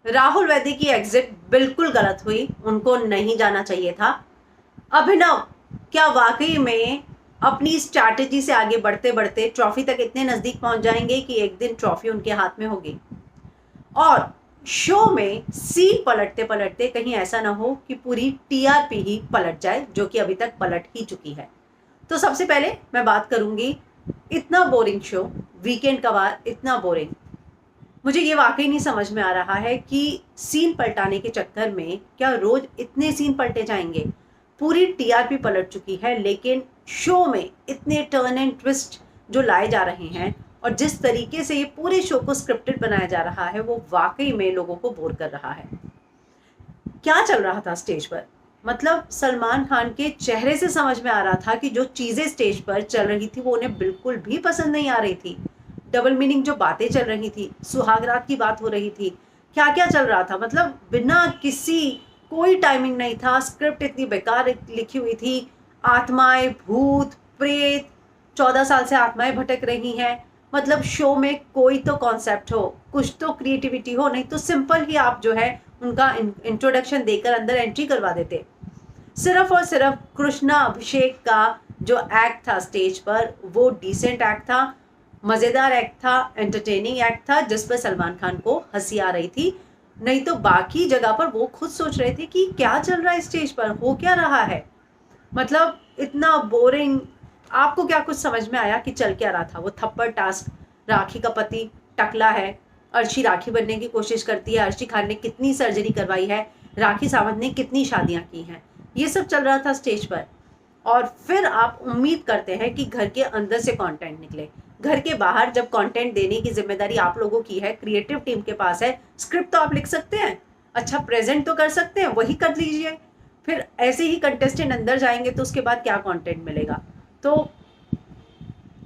राहुल वैद्य की एग्जिट बिल्कुल गलत हुई, उनको नहीं जाना चाहिए था। अभिनव क्या वाकई में अपनी स्ट्रैटेजी से आगे बढ़ते बढ़ते ट्रॉफी तक इतने नजदीक पहुंच जाएंगे कि एक दिन ट्रॉफी उनके हाथ में होगी? और शो में सीन पलटते पलटते कहीं ऐसा ना हो कि पूरी टीआरपी ही पलट जाए, जो कि अभी तक पलट ही चुकी है। तो सबसे पहले मैं बात करूंगी, इतना बोरिंग शो, वीकेंड का वार इतना बोरिंग। मुझे ये वाकई नहीं समझ में आ रहा है कि सीन पलटाने के चक्कर में क्या रोज इतने सीन पलटे जाएंगे। पूरी टीआरपी पलट चुकी है, लेकिन शो में इतने टर्न एंड ट्विस्ट जो लाए जा रहे हैं और जिस तरीके से ये पूरे शो को स्क्रिप्टेड बनाया जा रहा है, वो वाकई में लोगों को बोर कर रहा है। क्या चल रहा था स्टेज पर? मतलब सलमान खान के चेहरे से समझ में आ रहा था कि जो चीजें स्टेज पर चल रही थी वो उन्हें बिल्कुल भी पसंद नहीं आ रही थी। डबल मीनिंग जो बातें चल रही थी, सुहागरात की बात हो रही थी, क्या क्या चल रहा था, मतलब बिना किसी, कोई टाइमिंग नहीं था। स्क्रिप्ट इतनी बेकार लिखी हुई थी। आत्माएं, भूत, प्रेत, 14 साल से आत्माएं भटक रही हैं। मतलब शो में कोई तो कॉन्सेप्ट हो, कुछ तो क्रिएटिविटी हो, नहीं तो सिंपल ही आप जो है उनका इंट्रोडक्शन देकर अंदर एंट्री करवा देते। सिर्फ और सिर्फ कृष्णा अभिषेक का जो एक्ट था स्टेज पर, वो डिसेंट एक्ट था, मजेदार एक्ट था, एंटरटेनिंग एक्ट था, जिस पर सलमान खान को हंसी आ रही थी। नहीं तो बाकी जगह पर वो खुद सोच रहे थे कि क्या चल रहा है स्टेज पर, हो क्या रहा है। मतलब इतना बोरिंग। आपको क्या कुछ समझ में आया कि चल क्या रहा था? वो थप्पड़ टास्क, राखी का पति टकला है, अर्शी राखी बनने की कोशिश करती है, अर्शी खान ने कितनी सर्जरी करवाई है, राखी सावंत ने कितनी शादियां की हैं, ये सब चल रहा था स्टेज पर। और फिर आप उम्मीद करते हैं कि घर के अंदर से कंटेंट निकले। घर के बाहर जब कंटेंट देने की जिम्मेदारी आप लोगों की है, क्रिएटिव टीम के पास है, स्क्रिप्ट तो आप लिख सकते हैं, अच्छा प्रेजेंट तो कर सकते हैं, वही कर लीजिए। फिर ऐसे ही कंटेस्टेंट अंदर जाएंगे तो उसके बाद क्या कंटेंट मिलेगा? तो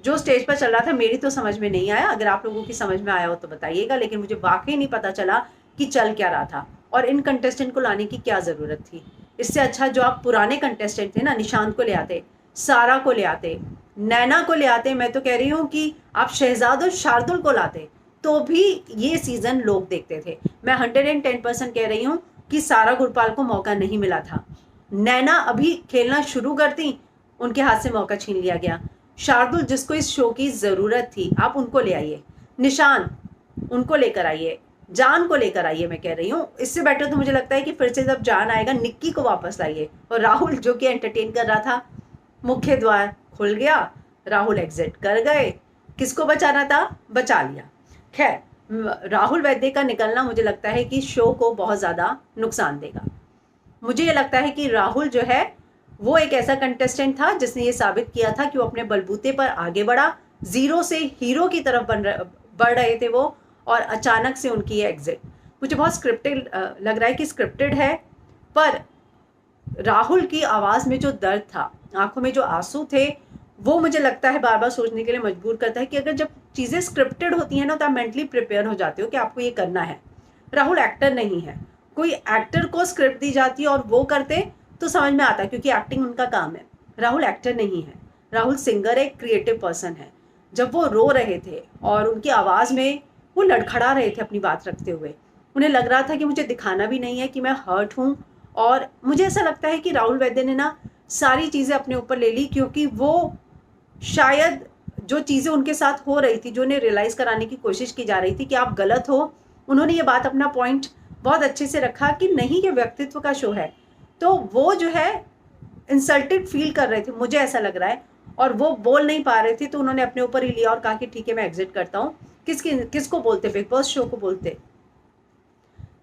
जो स्टेज पर चल रहा था मेरी तो समझ में नहीं आया। अगर आप लोगों की समझ में आया हो तो बताइएगा, लेकिन मुझे वाकई नहीं पता चला कि चल क्या रहा था और इन कंटेस्टेंट को लाने की क्या जरूरत थी। इससे अच्छा जो आप पुराने कंटेस्टेंट थे ना, निशांत को ले आते, सारा को ले आते, नैना को ले आते। मैं तो कह रही हूँ कि आप शहजाद और शार्दुल को लाते तो भी ये सीजन लोग देखते थे। मैं 110% कह रही हूँ कि सारा गुरपाल को मौका नहीं मिला था। नैना अभी खेलना शुरू करती, उनके हाथ से मौका छीन लिया गया। शार्दुल जिसको इस शो की जरूरत थी, आप उनको ले आइए। निशांत उनको लेकर आइए, जान को लेकर आइए। मैं कह रही हूँ इससे बेटर तो मुझे लगता है कि फिर से जब जान आएगा निक्की को वापस लाइए। और राहुल जो कि एंटरटेन कर रहा था, मुख्य द्वार खुल गया, राहुल एग्जिट कर गए, किसको बचाना था बचा लिया। खैर, राहुल वैद्य का निकलना मुझे लगता है कि शो को बहुत ज्यादा नुकसान देगा। मुझे ये लगता है कि राहुल जो है वो एक ऐसा कंटेस्टेंट था जिसने ये साबित किया था कि वो अपने बलबूते पर आगे बढ़ा, जीरो से हीरो की तरफ बढ़ रहे थे वो, और अचानक से उनकी ये एग्जिट मुझे बहुत स्क्रिप्टेड लग रहा है कि स्क्रिप्टेड है। पर राहुल की आवाज में जो दर्द था, आंखों में जो आंसू थे, वो मुझे लगता है बार बार सोचने के लिए मजबूर करता है कि अगर जब चीजें स्क्रिप्टेड होती हैं ना तो आप मेंटली प्रिपेयर हो जाते हो कि आपको ये करना है। राहुल एक्टर नहीं है। कोई एक्टर को स्क्रिप्ट दी जाती और वो करते तो समझ में आता, क्योंकि एक्टिंग उनका काम है। राहुल एक्टर नहीं है, राहुल सिंगर है, क्रिएटिव पर्सन है। जब वो रो रहे थे और उनकी आवाज में वो लड़खड़ा रहे थे अपनी बात रखते हुए, उन्हें लग रहा था कि मुझे दिखाना भी नहीं है कि मैं हर्ट हूं। और मुझे ऐसा लगता है कि राहुल वैद्य ने ना सारी चीजें अपने ऊपर ले ली, क्योंकि वो शायद जो चीजें उनके साथ हो रही थी, जो उन्हें रियलाइज कराने की कोशिश की जा रही थी कि आप गलत हो, उन्होंने ये बात, अपना पॉइंट बहुत अच्छे से रखा कि नहीं ये व्यक्तित्व का शो है। तो वो जो है इंसल्टेड फील कर रहे थे, मुझे ऐसा लग रहा है, और वो बोल नहीं पा रहे थे तो उन्होंने अपने ऊपर ही लिया और कहा कि ठीक है मैं एग्जिट करता हूँ। किसको बोलते? बिग बॉस शो को बोलते।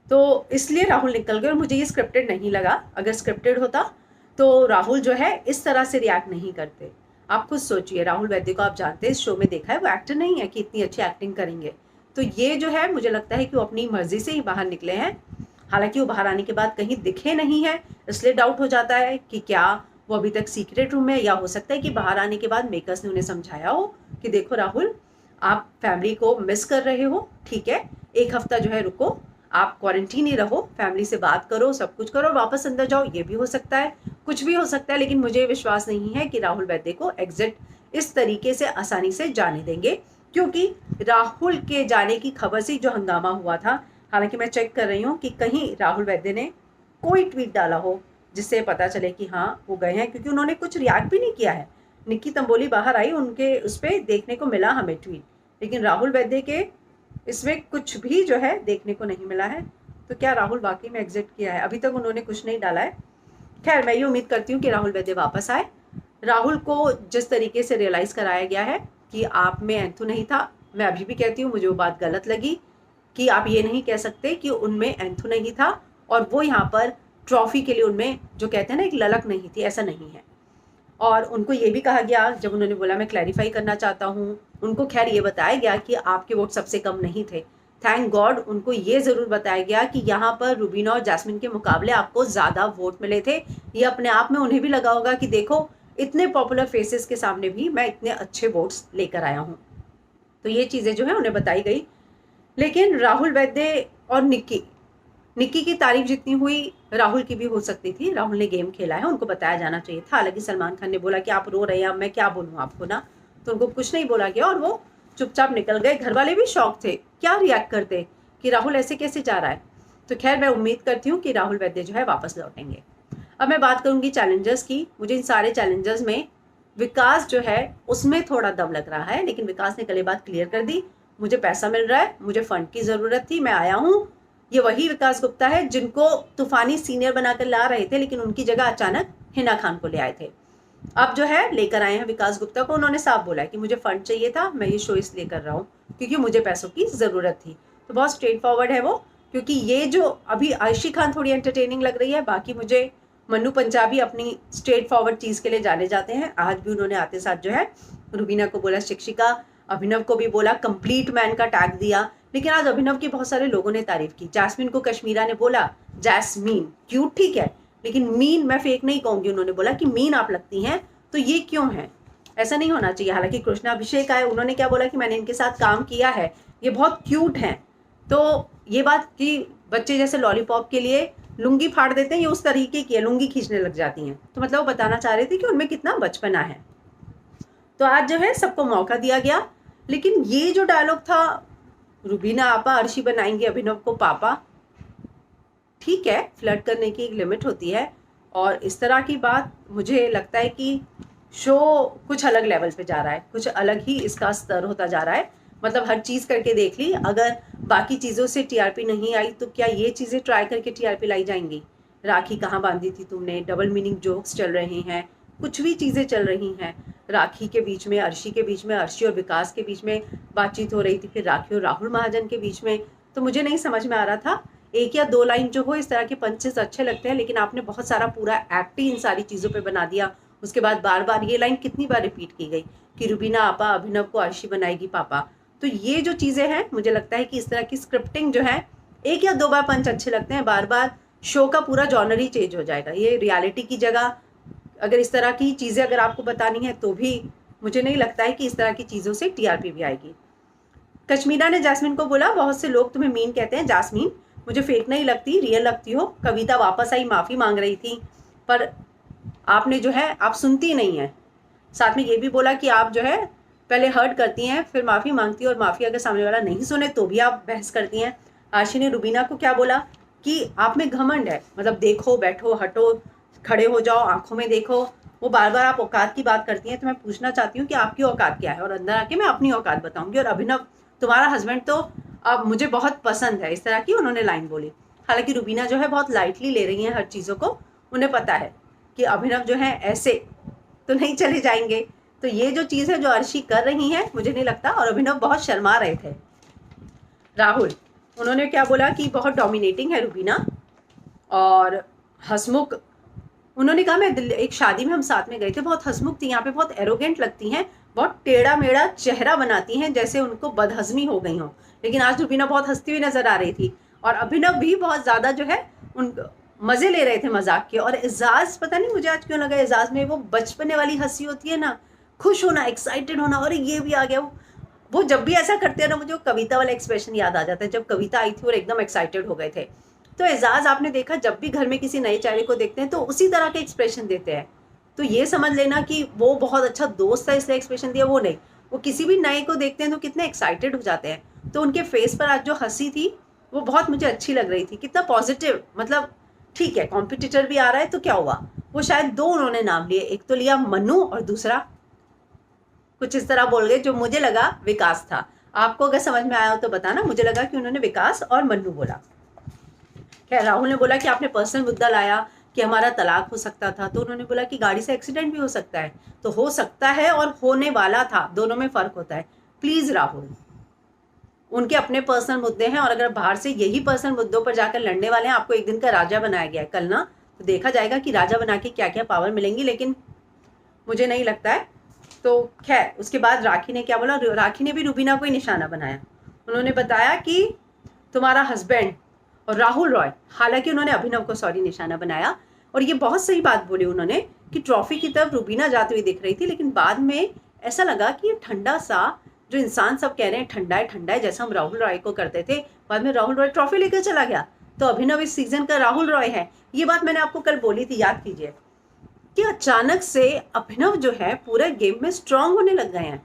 तो इसलिए राहुल निकल गए और मुझे ये स्क्रिप्टेड नहीं लगा। अगर स्क्रिप्टेड होता तो राहुल जो है इस तरह से रिएक्ट नहीं करते। आप खुद सोचिए, राहुल वैद्य को आप जानते हैं, इस शो में देखा है, वो एक्टर नहीं है कि इतनी अच्छी एक्टिंग करेंगे। तो ये जो है मुझे लगता है कि वो अपनी मर्जी से ही बाहर निकले हैं। हालांकि वो बाहर आने के बाद कहीं दिखे नहीं है, इसलिए डाउट हो जाता है कि क्या वो अभी तक सीक्रेट रूम में, या हो सकता है कि बाहर आने के बाद मेकर्स ने उन्हें समझाया हो कि देखो राहुल, आप फैमिली को मिस कर रहे हो, ठीक है, एक हफ्ता जो है रुको, आप क्वारंटीन ही रहो, फैमिली से बात करो, सब कुछ करो, वापस अंदर जाओ। ये भी हो सकता है, कुछ भी हो सकता है, लेकिन मुझे विश्वास नहीं है कि राहुल वैद्य को एग्जिट इस तरीके से आसानी से जाने देंगे, क्योंकि राहुल के जाने की खबर से जो हंगामा हुआ था, हालांकि मैं चेक कर रही हूँ कि कहीं राहुल वैद्य ने कोई ट्वीट डाला हो जिससे पता चले कि हाँ वो गए हैं, क्योंकि उन्होंने कुछ रिएक्ट भी नहीं किया है। निक्की तंबोली बाहर आई, उनके उस पर देखने को मिला हमें ट्वीट, लेकिन राहुल वैद्य के इसमें कुछ भी जो है देखने को नहीं मिला है। तो क्या राहुल वाकई में एग्जिट किया है? अभी तक उन्होंने कुछ नहीं डाला है। खैर, मैं ये उम्मीद करती हूँ कि राहुल वैद्य वापस आए। राहुल को जिस तरीके से रियलाइज़ कराया गया है कि आप में एंथू नहीं था, मैं अभी भी कहती हूँ मुझे वो बात गलत लगी कि आप ये नहीं कह सकते कि उनमें एंथू नहीं था और वो यहाँ पर ट्रॉफी के लिए उनमें जो कहते हैं ना एक ललक नहीं थी, ऐसा नहीं है। और उनको ये भी कहा गया, जब उन्होंने बोला मैं क्लैरिफाई करना चाहता हूँ, उनको खैर ये बताया गया कि आपके वोट सबसे कम नहीं थे। थैंक गॉड उनको ये ज़रूर बताया गया कि यहाँ पर रुबीना और जैस्मिन के मुकाबले आपको ज़्यादा वोट मिले थे। ये अपने आप में उन्हें भी लगा होगा कि देखो इतने पॉपुलर फेसेस के सामने भी मैं इतने अच्छे वोट्स लेकर आया हूँ। तो ये चीज़ें जो है उन्हें बताई गई। लेकिन राहुल वैद्य और निक्की की तारीफ जितनी हुई राहुल की भी हो सकती थी। राहुल ने गेम खेला है, उनको बताया जाना चाहिए था। हालांकि सलमान खान ने बोला कि आप रो रहे हैं, अब मैं क्या बोलूँ आपको ना, तो उनको कुछ नहीं बोला गया और वो चुपचाप निकल गए। घर वाले भी शौक थे, क्या रिएक्ट करते कि राहुल ऐसे कैसे जा रहा है। तो खैर, मैं उम्मीद करती हूँ कि राहुल वैद्य जो है वापस लौटेंगे। अब मैं बात करूँगी चैलेंजर्स की। मुझे इन सारे चैलेंजर्स में विकास जो है उसमें थोड़ा दम लग रहा है, लेकिन विकास ने कल ये बात क्लियर कर दी, मुझे पैसा मिल रहा है, मुझे फंड की ज़रूरत थी, मैं आया हूँ। ये वही विकास गुप्ता है जिनको तूफानी सीनियर बनाकर ला रहे थे, लेकिन उनकी जगह अचानक हिना खान को ले आए थे। अब जो है लेकर आए हैं विकास गुप्ता को। उन्होंने साफ बोला है कि मुझे फंड चाहिए था, मैं ये शो इसलिए कर रहा हूँ क्योंकि मुझे पैसों की ज़रूरत थी। तो बहुत स्ट्रेट फॉरवर्ड है वो, क्योंकि ये जो अभी अर्शी खान थोड़ी एंटरटेनिंग लग रही है, बाकी मुझे मन्नू पंजाबी अपनी स्ट्रेट फॉरवर्ड चीज़ के लिए जाने जाते हैं। आज भी उन्होंने आते साथ जो है रुबीना को बोला शिक्षिका, अभिनव को भी बोला कंप्लीट मैन का टैग दिया। लेकिन आज अभिनव की बहुत सारे लोगों ने तारीफ की। जैस्मिन को कश्मीरा ने बोला जैस्मीन क्यूट ठीक है, लेकिन मीन मैं फेक नहीं कहूंगी। उन्होंने बोला कि मीन आप लगती हैं, तो ये क्यों है, ऐसा नहीं होना चाहिए। हालांकि कृष्णा अभिषेक आए, उन्होंने क्या बोला कि मैंने इनके साथ काम किया है, ये बहुत क्यूट हैं। तो ये बात कि बच्चे जैसे लॉलीपॉप के लिए लुंगी फाड़ देते हैं, ये उस तरीके की है, लुंगी खींचने लग जाती हैं। तो मतलब वो बताना चाह रहे थे कि उनमें कितना बचपना है। तो आज जो है सबको मौका दिया गया। लेकिन ये जो डायलॉग था, रुबीना आपा अर्शी बनाएंगे अभिनव को पापा, ठीक है, फ्लर्ट करने की एक लिमिट होती है। और इस तरह की बात मुझे लगता है कि शो कुछ अलग लेवल पे जा रहा है, कुछ अलग ही इसका स्तर होता जा रहा है। मतलब हर चीज़ करके देख ली, अगर बाकी चीज़ों से टीआरपी नहीं आई तो क्या ये चीज़ें ट्राई करके टीआरपी लाई जाएंगी। राखी कहाँ बांधी थी तुमने, डबल मीनिंग जोक्स चल रहे हैं, कुछ भी चीज़ें चल रही हैं। राखी के बीच में, अर्शी के बीच में, अर्शी और विकास के बीच में बातचीत हो रही थी, फिर राखी और राहुल महाजन के बीच में। तो मुझे नहीं समझ में आ रहा था, एक या दो लाइन जो हो इस तरह के पंचेस अच्छे लगते हैं, लेकिन आपने बहुत सारा पूरा एक्ट ही इन सारी चीज़ों पे बना दिया। उसके बाद बार बार ये लाइन कितनी बार रिपीट की गई कि रुबीना आपा अभिनव को अर्शी बनाएगी पापा। तो ये जो चीज़ें हैं, मुझे लगता है कि इस तरह की स्क्रिप्टिंग जो है, एक या दो बार पंच अच्छे लगते हैं, बार बार शो का पूरा जॉनर ही चेंज हो जाएगा। ये रियलिटी की जगह अगर इस तरह की चीज़ें अगर आपको बतानी है तो भी मुझे नहीं लगता है कि इस तरह की चीज़ों से टीआरपी भी आएगी। कश्मीरा ने जैस्मिन को बोला बहुत से लोग तुम्हें मीन कहते हैं, जास्मीन मुझे फेक नहीं लगती, रियल लगती हो। कविता वापस आई, माफ़ी मांग रही थी, पर आपने जो है आप सुनती नहीं है। साथ में ये भी बोला कि आप जो है पहले हर्ट करती हैं, फिर माफ़ी मांगती हैं, और माफ़ी अगर सामने वाला नहीं सुने तो भी आप बहस करती हैं। आशी ने रुबीना को क्या बोला कि आप में घमंड है, मतलब देखो, बैठो, हटो, खड़े हो जाओ, आंखों में देखो। वो बार बार आप औकात की बात करती हैं, तो मैं पूछना चाहती हूँ कि आपकी औकात क्या है, और अंदर आके मैं अपनी औकात बताऊंगी। और अभिनव तुम्हारा हस्बैंड तो अब मुझे बहुत पसंद है, इस तरह की उन्होंने लाइन बोली। हालांकि रुबीना जो है बहुत लाइटली ले रही हैं हर चीज़ों को, उन्हें पता है कि अभिनव जो है ऐसे तो नहीं चले जाएंगे। तो ये जो चीज़ है जो अर्शी कर रही हैं, मुझे नहीं लगता। और अभिनव बहुत शर्मा रहे थे। राहुल, उन्होंने क्या बोला कि बहुत डोमिनेटिंग है रुबीना, और हसमुख, उन्होंने कहा मैं एक शादी में हम साथ में गए थे, बहुत हसमुख थी, यहाँ पे बहुत एरोगेंट लगती हैं, बहुत टेढ़ा मेढ़ा चेहरा बनाती हैं, जैसे उनको बदहजमी हो गई हो। लेकिन आज रुबीना बहुत हंसती हुई नजर आ रही थी, और अभिनव भी बहुत ज़्यादा जो है उन मज़े ले रहे थे मजाक के। और एजाज, पता नहीं मुझे आज क्यों लगा, एजाज में वो बचपने वाली हंसी होती है ना, खुश होना, एक्साइटेड होना, और ये भी आ गया। वो जब भी ऐसा करते हैं ना, मुझे वो कविता वाला एक्सप्रेशन याद आ जाता है, जब कविता आई थी और एकदम एक्साइटेड हो गए थे। तो एजाज आपने देखा, जब भी घर में किसी नए चेहरे को देखते हैं तो उसी तरह के एक्सप्रेशन देते हैं। तो ये समझ लेना कि वो बहुत अच्छा दोस्त है इसलिए एक्सप्रेशन दिया, वो नहीं, वो किसी भी नए को देखते हैं तो कितने एक्साइटेड हो जाते हैं। तो उनके फेस पर आज जो हंसी थी वो बहुत मुझे अच्छी लग रही थी, कितना पॉजिटिव, मतलब ठीक है कॉम्पिटिटर भी आ रहा है तो क्या हुआ। वो शायद दो उन्होंने नाम लिए, एक तो लिया मन्नू और दूसरा कुछ इस तरह बोल गए जो मुझे लगा विकास था। आपको अगर समझ में आया हो तो बताना, मुझे लगा कि उन्होंने विकास और मन्नू बोला। खैर राहुल ने बोला कि आपने पर्सनल मुद्दा लाया कि हमारा तलाक हो सकता था, तो उन्होंने बोला कि गाड़ी से एक्सीडेंट भी हो सकता है, तो हो सकता है और होने वाला था, दोनों में फर्क होता है। प्लीज राहुल, उनके अपने पर्सनल मुद्दे हैं और अगर बाहर से यही पर्सनल मुद्दों पर जाकर लड़ने वाले हैं, आपको एक दिन का राजा बनाया गया है कल ना, तो देखा जाएगा कि राजा बना के क्या क्या पावर मिलेंगी, लेकिन मुझे नहीं लगता है। तो खैर उसके बाद राखी ने क्या बोला, राखी ने भी रुबीना को ही निशाना बनाया। उन्होंने बताया कि तुम्हारा हस्बैंड और राहुल रॉय, हालांकि उन्होंने अभिनव को सॉरी निशाना बनाया, और ये बहुत सही बात बोली उन्होंने कि ट्रॉफी की तरफ रुबीना जाती हुई दिख रही थी, लेकिन बाद में ऐसा लगा कि ये ठंडा सा, जो इंसान सब कह रहे हैं ठंडा है जैसा हम राहुल रॉय को करते थे, बाद में राहुल रॉय ट्रॉफी लेकर चला गया, तो अभिनव इस सीजन का राहुल रॉय है। ये बात मैंने आपको कल बोली थी, याद कीजिए, कि अचानक से अभिनव जो है पूरे गेम में स्ट्रांग होने लग गए हैं,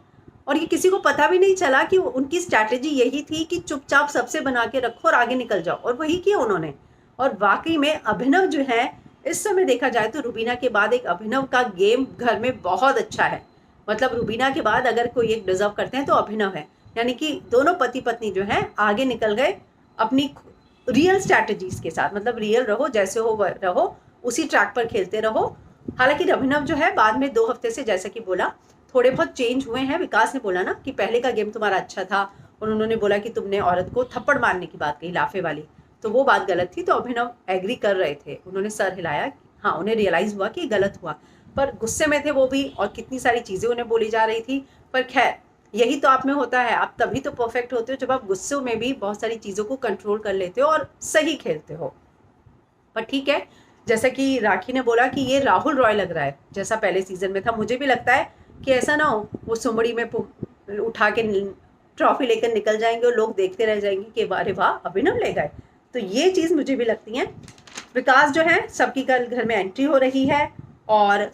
और ये किसी को पता भी नहीं चला कि उनकी स्ट्रैटेजी यही थी कि चुपचाप सबसे बना के रखो और आगे निकल जाओ, और वही किया उन्होंने। और वाकई में अभिनव जो है इस समय देखा जाए तो रुबीना के बाद एक अभिनव का गेम घर में बहुत अच्छा है। मतलब रुबीना के बाद अगर कोई एक डिजर्व करते हैं तो अभिनव है, यानी कि दोनों पति पत्नी जो है आगे निकल गए अपनी रियल स्ट्रैटेजीज के साथ। मतलब रियल रहो, जैसे हो रहो, उसी ट्रैक पर खेलते रहो। हालांकि अभिनव जो है बाद में 2 हफ्ते से, जैसा कि बोला, थोड़े बहुत चेंज हुए हैं। विकास ने बोला ना कि पहले का गेम तुम्हारा अच्छा था, और उन्होंने बोला कि तुमने औरत को थप्पड़ मारने की बात कही, लाफे वाली, तो वो बात गलत थी। तो अभिनव एग्री कर रहे थे, उन्होंने सर हिलाया, हाँ उन्हें रियलाइज हुआ कि गलत हुआ, पर गुस्से में थे वो भी, और कितनी सारी चीजें उन्हें बोली जा रही थी। पर खैर यही तो आप में होता है, आप तभी तो परफेक्ट होते हो जब आप गुस्से में भी बहुत सारी चीजों को कंट्रोल कर लेते हो और सही खेलते हो। पर ठीक है, जैसा कि राखी ने बोला कि ये राहुल रॉय लग रहा है जैसा पहले सीजन में था। मुझे भी लगता है कि ऐसा ना हो वो सुमड़ी में उठा के ट्रॉफी लेकर निकल जाएंगे और लोग देखते रह जाएंगे कि अरे वाह अभिनव ले गए। तो ये चीज़ मुझे भी लगती है। विकास जो है, सबकी कल घर में एंट्री हो रही है, और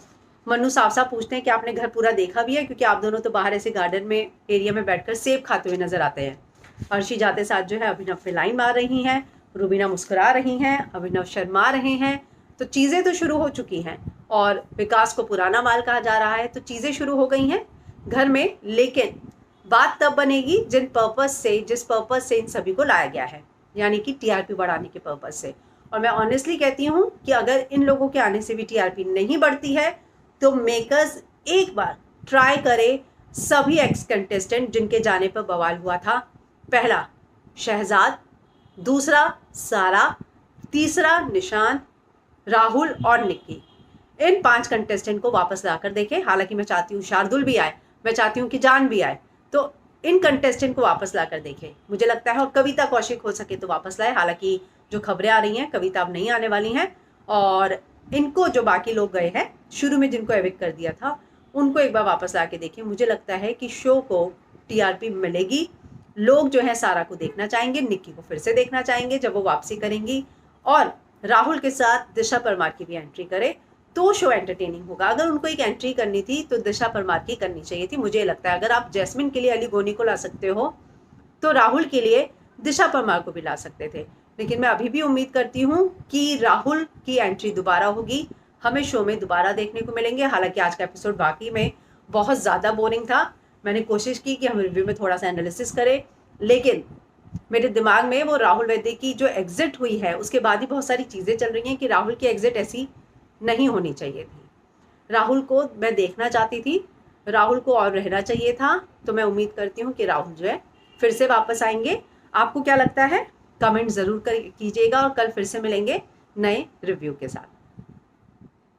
मन्नू साफ साफ पूछते हैं कि आपने घर पूरा देखा भी है, क्योंकि आप दोनों तो बाहर ऐसे गार्डन में एरिया में बैठकर सेब खाते हुए नजर आते हैं। अर्शी जाते साथ जो है अभिनव पे लाइन मार रही हैं, रुबीना मुस्कुरा रही हैं, अभिनव शर्मा रहे हैं। तो चीज़ें तो शुरू हो चुकी हैं, और विकास को पुराना माल कहा जा रहा है, तो चीज़ें शुरू हो गई हैं घर में। लेकिन बात तब बनेगी जिस पर्पस से इन सभी को लाया गया है, यानी कि टीआरपी बढ़ाने के पर्पस से। और मैं ऑनेस्टली कहती हूँ कि अगर इन लोगों के आने से भी टीआरपी नहीं बढ़ती है, तो मेकर्स एक बार ट्राई करे सभी एक्स कंटेस्टेंट जिनके जाने पर बवाल हुआ था। पहला शहजाद, दूसरा सारा, तीसरा निशांत, राहुल और निक्की, इन 5 कंटेस्टेंट को वापस लाकर देखें। हालांकि मैं चाहती हूँ शार्दुल भी आए, मैं चाहती हूँ कि जान भी आए, तो इन कंटेस्टेंट को वापस लाकर देखें मुझे लगता है। और कविता कौशिक हो सके तो वापस लाए, हालांकि जो खबरें आ रही हैं कविता अब नहीं आने वाली हैं। और इनको जो बाकी लोग गए हैं शुरू में जिनको एविक्ट कर दिया था, उनको एक बार वापस ला के देखें। मुझे लगता है कि शो को टीआरपी मिलेगी। लोग जो है सारा को देखना चाहेंगे, निक्की को फिर से देखना चाहेंगे जब वो वापसी करेंगी, और राहुल के साथ दिशा परमार की भी एंट्री करे तो शो एंटरटेनिंग होगा। अगर उनको एक एंट्री करनी थी तो दिशा परमार की करनी चाहिए थी। मुझे लगता है अगर आप जैस्मिन के लिए अली गोनी को ला सकते हो, तो राहुल के लिए दिशा परमार को भी ला सकते थे। लेकिन मैं अभी भी उम्मीद करती हूँ कि राहुल की एंट्री दोबारा होगी, हमें शो में दोबारा देखने को मिलेंगे। हालांकि आज का एपिसोड वाकई में बहुत ज़्यादा बोरिंग था। मैंने कोशिश की कि हम रिव्यू में थोड़ा सा एनालिसिस करें, लेकिन मेरे दिमाग में वो राहुल वैद्य की जो एग्जिट हुई है उसके बाद ही बहुत सारी चीज़ें चल रही हैं कि राहुल की एग्जिट ऐसी नहीं होनी चाहिए थी। राहुल को मैं देखना चाहती थी, राहुल को और रहना चाहिए था। तो मैं उम्मीद करती हूँ कि राहुल जो है फिर से वापस आएंगे। आपको क्या लगता है कमेंट ज़रूर कीजिएगा, और कल फिर से मिलेंगे नए रिव्यू के साथ।